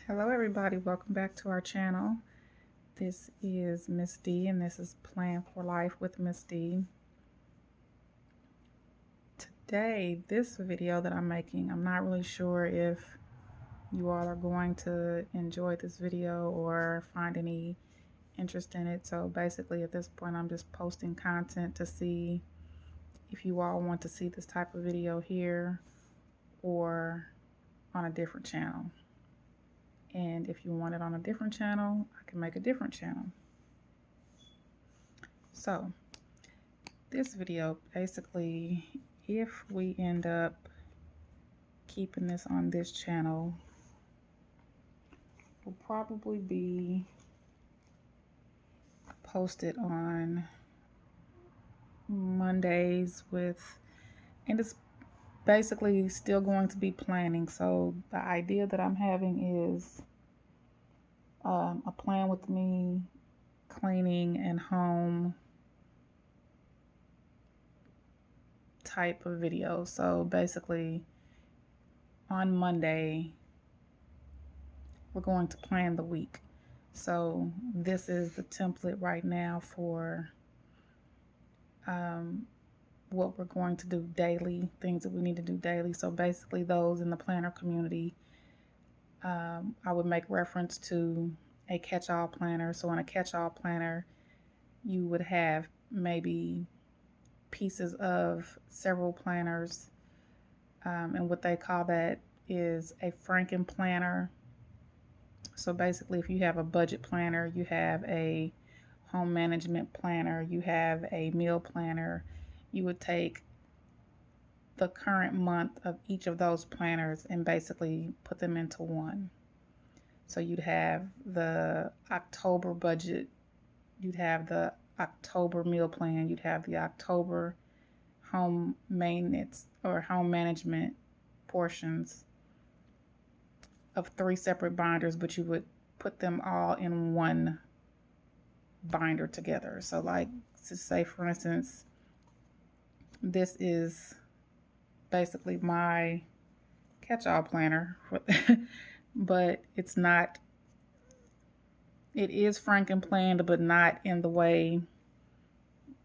Hello everybody, welcome back to our channel. This is Miss D and this is Plan for Life with Miss D. Today, this video that I'm making, I'm not really sure if you all are going to enjoy this video or find any interest in it. So basically at this point I'm just posting content to see if you all want to see this type of video here or on a different channel. And if you want it on a different channel, I can make a different channel. So this video, basically, if we end up keeping this on this channel, will probably be posted on Mondays and it's basically still going to be planning. So the idea that I'm having is a plan with me cleaning and home type of video. So basically on Monday we're going to plan the week. So this is the template right now for what we're going to do daily, things that we need to do daily. So basically those in the planner community, I would make reference to a catch-all planner. So in a catch-all planner, you would have maybe pieces of several planners, and what they call that is a Franken planner. So basically if you have a budget planner, you have a home management planner, you have a meal planner, you would take the current month of each of those planners and basically put them into one. So you'd have the October budget, you'd have the October meal plan, you'd have the October home maintenance or home management portions of 3 separate binders, but you would put them all in one binder together. So like to say, for instance, this is basically my catch-all planner, but it's not, it is Franken planned, but not in the way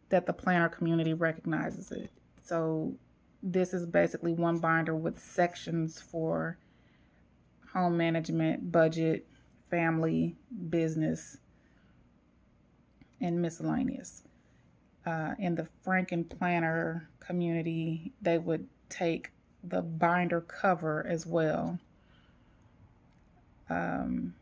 that the planner community recognizes it. So this is basically one binder with sections for home management, budget, family, business, and miscellaneous. In the Franken planner community, they would take the binder cover as well, from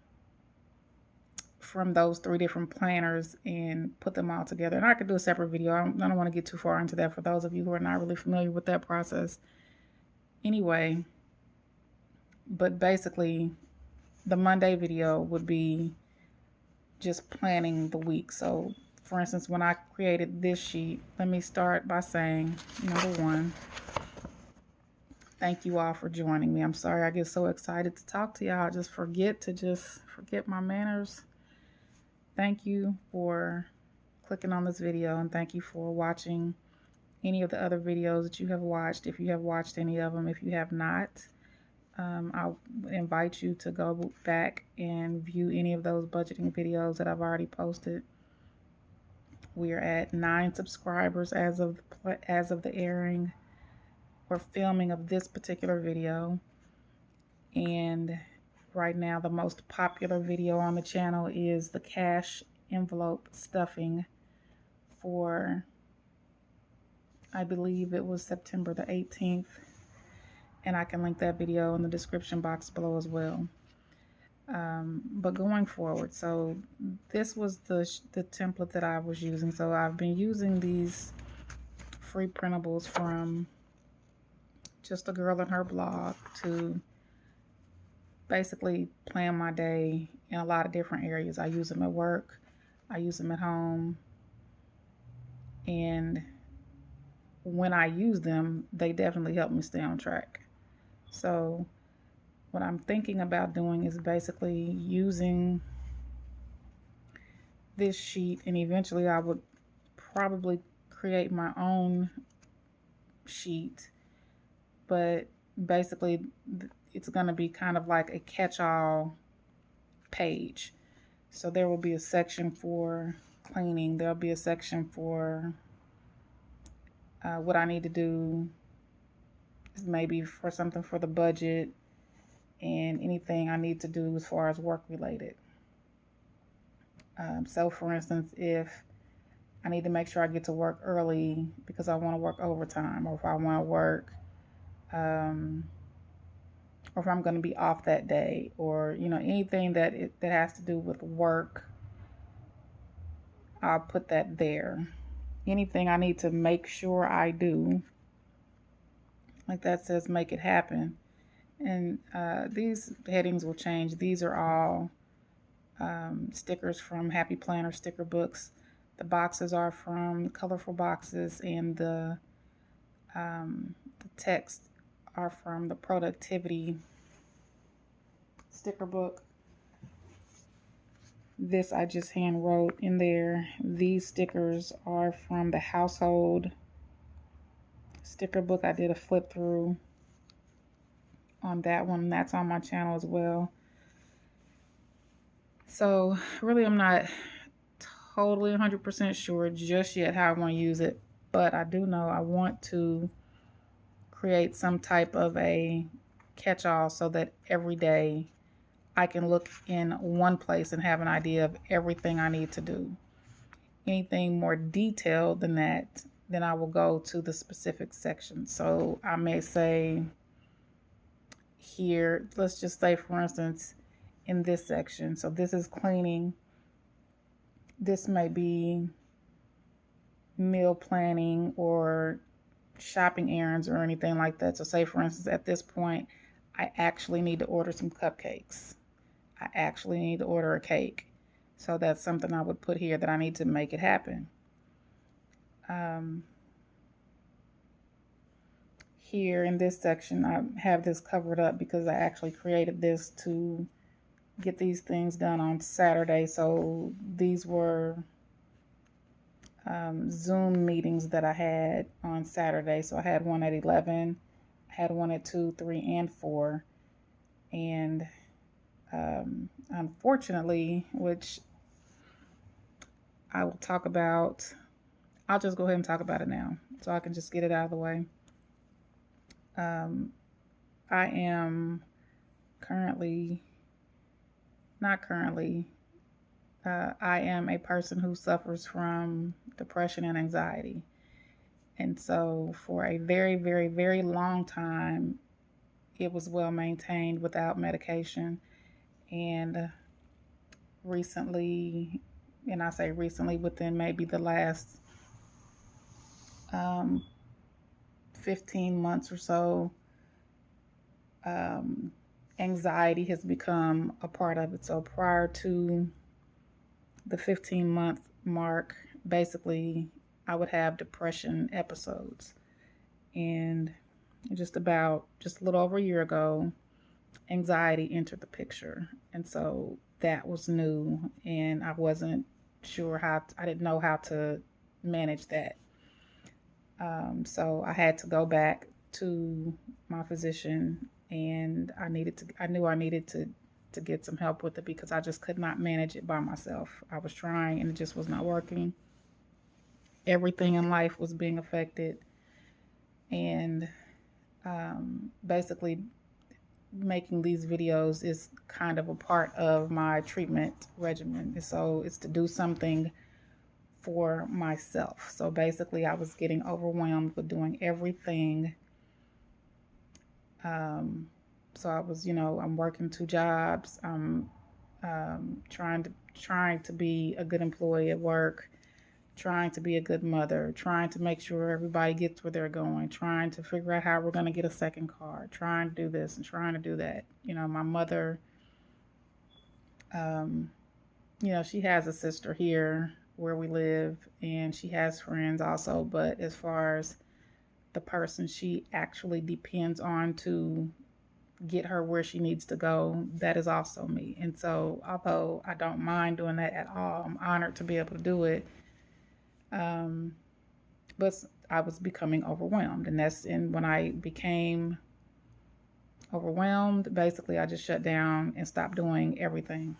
those 3 different planners and put them all together. And I could do a separate video. I don't want to get too far into that for those of you who are not really familiar with that process. Anyway, but basically the Monday video would be just planning the week. So for instance, when I created this sheet, let me start by saying, number 1, thank you all for joining me. I'm sorry I get so excited to talk to y'all. I just forget my manners. Thank you for clicking on this video, and thank you for watching any of the other videos that you have watched. If you have watched any of them, if you have not, I'll invite you to go back and view any of those budgeting videos that I've already posted. We are at 9 subscribers as of the airing or filming of this particular video. And right now the most popular video on the channel is the cash envelope stuffing for, I believe it was September the 18th. And I can link that video in the description box below as well. But going forward, so this was the template that I was using. So I've been using these free printables from Just a Girl and Her blog to basically plan my day in a lot of different areas. I use them at work, I use them at home, and when I use them, they definitely help me stay on track. So what I'm thinking about doing is basically using this sheet, and eventually I would probably create my own sheet, but basically it's going to be kind of like a catch-all page. So there will be a section for cleaning. There'll be a section for what I need to do, maybe for something for the budget, and anything I need to do as far as work related. So for instance, if I need to make sure I get to work early because I want to work overtime, or if I want to work, or if I'm going to be off that day, or anything that has to do with work, I'll put that there. Anything I need to make sure I do, like that says make it happen. And these headings will change. These are all stickers from Happy Planner sticker books. The boxes are from Colorful Boxes, and the text are from the Productivity sticker book. This I just hand wrote in there. These stickers are from the Household sticker book. I did a flip through on that one. That's on my channel as well. So really I'm not totally 100% sure just yet how I want to use it, but I do know I want to create some type of a catch-all so that every day I can look in one place and have an idea of everything I need to do. Anything more detailed than that, then I will go to the specific section. So I may say here, let's just say for instance, in this section, so this is cleaning. This may be meal planning or shopping errands or anything like that. So say for instance, at this point, I actually need to order some cupcakes. I actually need to order a cake. So that's something I would put here that I need to make it happen. Here in this section, I have this covered up because I actually created this to get these things done on Saturday. So these were Zoom meetings that I had on Saturday. So I had one at 11, I had one at 2, 3, and 4. And unfortunately, which I will talk about, I'll just go ahead and talk about it now so I can just get it out of the way. I am I am a person who suffers from depression and anxiety. And so for a very, very, very long time, it was well maintained without medication. And recently, and I say recently, within maybe the last 15 months or so, anxiety has become a part of it. So prior to the 15-month mark, basically, I would have depression episodes. And just a little over a year ago, anxiety entered the picture. And so that was new, and I wasn't sure I didn't know how to manage that. So I had to go back to my physician, and I knew I needed to get some help with it because I just could not manage it by myself. I was trying and it just was not working. Everything in life was being affected, and basically making these videos is kind of a part of my treatment regimen. So it's to do something for myself. So basically I was getting overwhelmed with doing everything. So I was, I'm working 2 jobs. I'm trying to be a good employee at work, trying to be a good mother, trying to make sure everybody gets where they're going, trying to figure out how we're going to get a second car, trying to do this and trying to do that. My mother, she has a sister here where we live, and she has friends also, but as far as the person she actually depends on to get her where she needs to go, that is also me. And so although I don't mind doing that at all, I'm honored to be able to do it. But I was becoming overwhelmed, and when I became overwhelmed, basically I just shut down and stopped doing everything.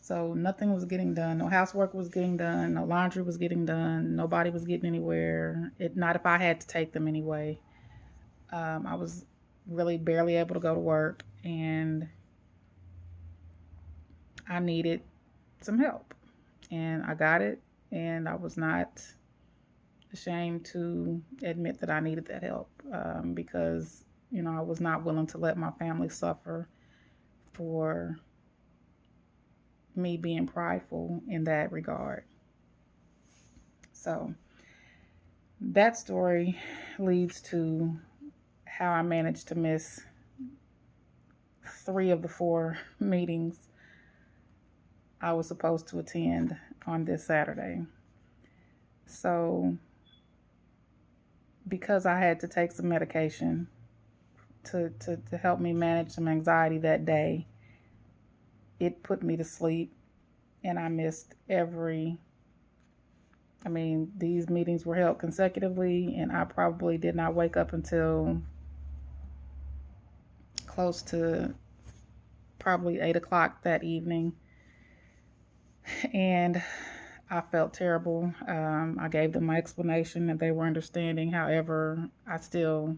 So nothing was getting done. No housework was getting done. No laundry was getting done. Nobody was getting anywhere. Not if I had to take them anyway. I was really barely able to go to work, and I needed some help. And I got it, and I was not ashamed to admit that I needed that help, because, I was not willing to let my family suffer for me being prideful in that regard. So that story leads to how I managed to miss 3 of the 4 meetings I was supposed to attend on this Saturday. So because I had to take some medication to help me manage some anxiety that day, it put me to sleep, and I missed these meetings were held consecutively, and I probably did not wake up until close to probably 8 o'clock that evening. And I felt terrible. I gave them my explanation and they were understanding. However, I still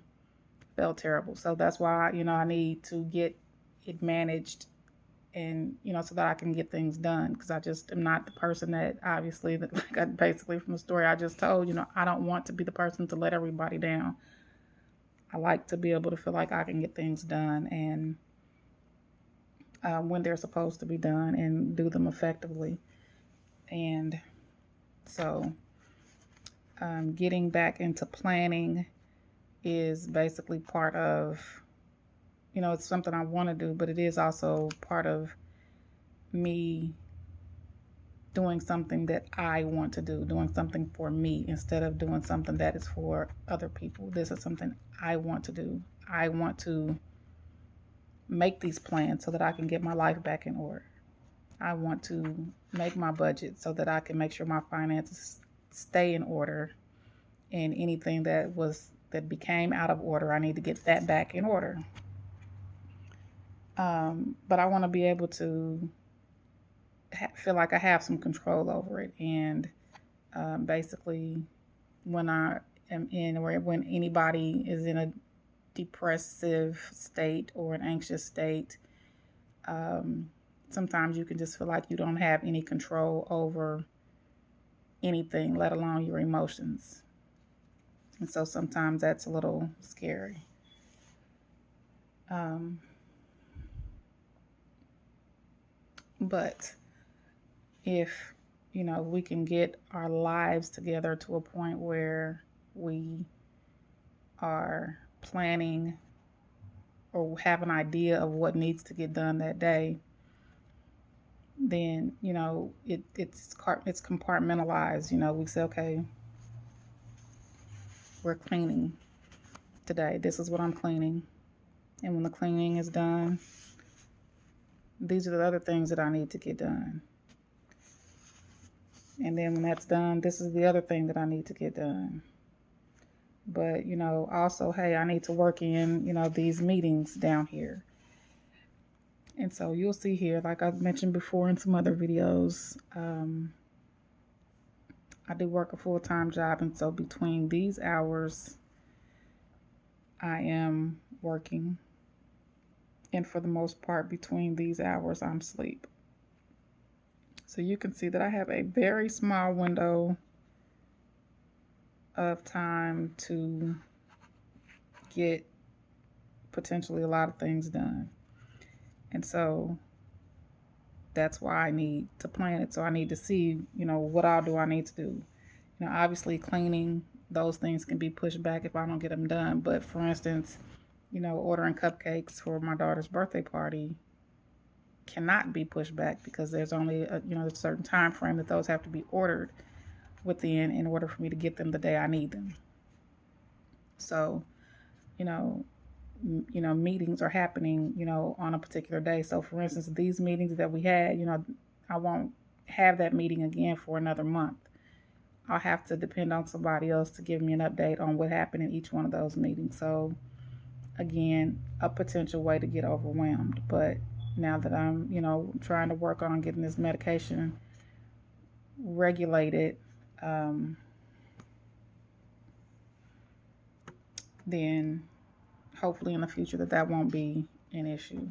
felt terrible. So that's why, I need to get it managed, and, so that I can get things done. Because I just am not the person that, obviously, basically from the story I just told, I don't want to be the person to let everybody down. I like to be able to feel like I can get things done, and when they're supposed to be done, and do them effectively. And so getting back into planning is basically part of, it's something I want to do, but it is also part of me doing something that I want to do, doing something for me instead of doing something that is for other people. This is something I want to do. I want to make these plans so that I can get my life back in order. I want to make my budget so that I can make sure my finances stay in order, and anything that became out of order, I need to get that back in order. But I want to be able to feel like I have some control over it. And basically, when I am when anybody is in a depressive state or an anxious state, sometimes you can just feel like you don't have any control over anything, let alone your emotions. And so sometimes that's a little scary. But if, we can get our lives together to a point where we are planning or have an idea of what needs to get done that day, then, it's compartmentalized. We say, okay, we're cleaning today. This is what I'm cleaning. And when the cleaning is done, these are the other things that I need to get done. And then when that's done, this is the other thing that I need to get done. But, also, hey, I need to work in, these meetings down here. And so you'll see here, like I mentioned before in some other videos, I do work a full-time job. And so between these hours, I am working. And for the most part, between these hours, I'm asleep. So you can see that I have a very small window of time to get potentially a lot of things done. And so that's why I need to plan it. So I need to see, what all do I need to do? Obviously cleaning, those things can be pushed back if I don't get them done. But for instance, ordering cupcakes for my daughter's birthday party cannot be pushed back because there's only a certain time frame that those have to be ordered within in order for me to get them the day I need them. So, meetings are happening, on a particular day. So for instance, these meetings that we had, I won't have that meeting again for another month. I'll have to depend on somebody else to give me an update on what happened in each one of those meetings. So again, a potential way to get overwhelmed. But now that I'm, trying to work on getting this medication regulated, then hopefully in the future that won't be an issue.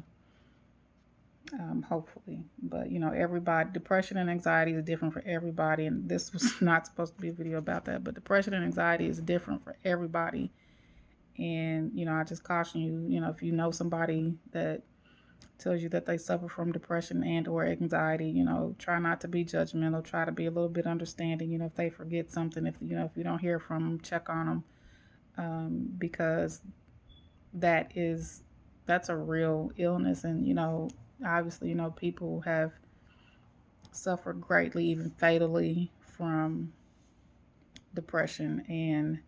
Hopefully. But everybody, depression and anxiety is different for everybody, and this was not supposed to be a video about that, but depression and anxiety is different for everybody. And I just caution you, if you know somebody that tells you that they suffer from depression and or anxiety, try not to be judgmental, try to be a little bit understanding. If they forget something, if you don't hear from them, check on them, because that's a real illness. And obviously people have suffered greatly, even fatally, from depression, and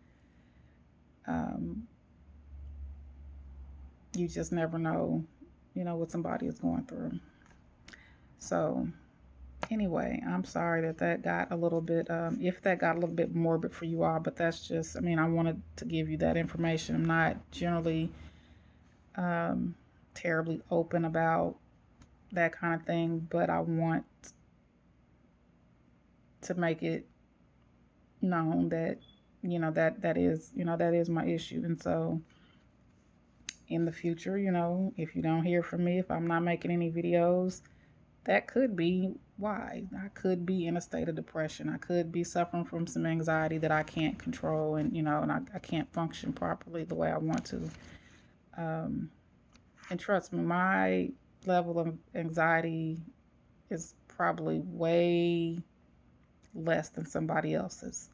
you just never know what somebody is going through. So anyway, I'm sorry that got a little bit, if that got a little bit morbid for you all, but that's just, I wanted to give you that information. I'm not generally terribly open about that kind of thing, but I want to make it known that, that is my issue. And so in the future, if you don't hear from me, if I'm not making any videos, that could be why. I could be in a state of depression. I could be suffering from some anxiety that I can't control, and and I can't function properly the way I want to. And trust me, my level of anxiety is probably way less than somebody else's.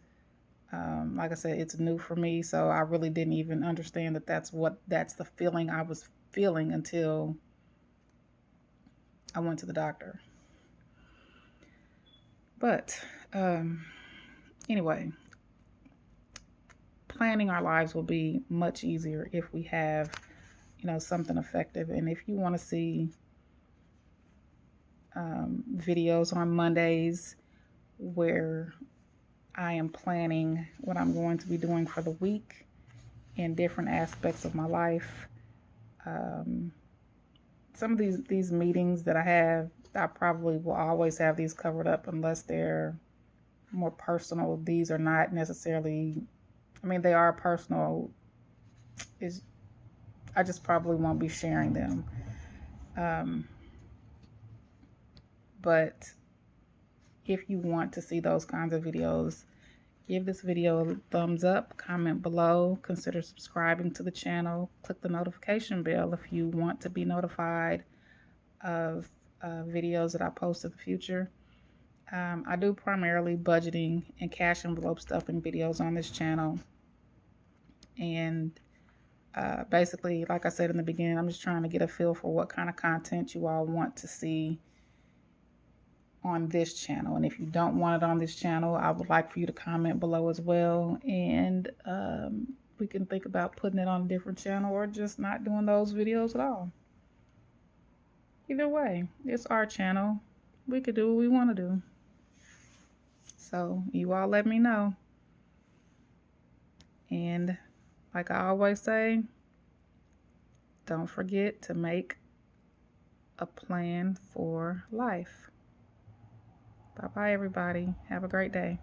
Like I said, it's new for me, so I really didn't even understand that that's the feeling I was feeling until I went to the doctor. But anyway, planning our lives will be much easier if we have, something effective. And if you want to see videos on Mondays where I am planning what I'm going to be doing for the week in different aspects of my life. Some of these meetings that I have, I probably will always have these covered up unless they're more personal. These are not necessarily, they are personal. I just probably won't be sharing them. But if you want to see those kinds of videos, give this video a thumbs up, comment below, consider subscribing to the channel, click the notification bell if you want to be notified of videos that I post in the future. I do primarily budgeting and cash envelope stuffing videos on this channel. And basically, like I said in the beginning, I'm just trying to get a feel for what kind of content you all want to see on this channel. And if you don't want it on this channel, I would like for you to comment below as well, and we can think about putting it on a different channel or just not doing those videos at all. Either way, it's our channel. We could do what we want to do. So you all let me know. And like I always say, don't forget to make a plan for life. Bye-bye, everybody. Have a great day.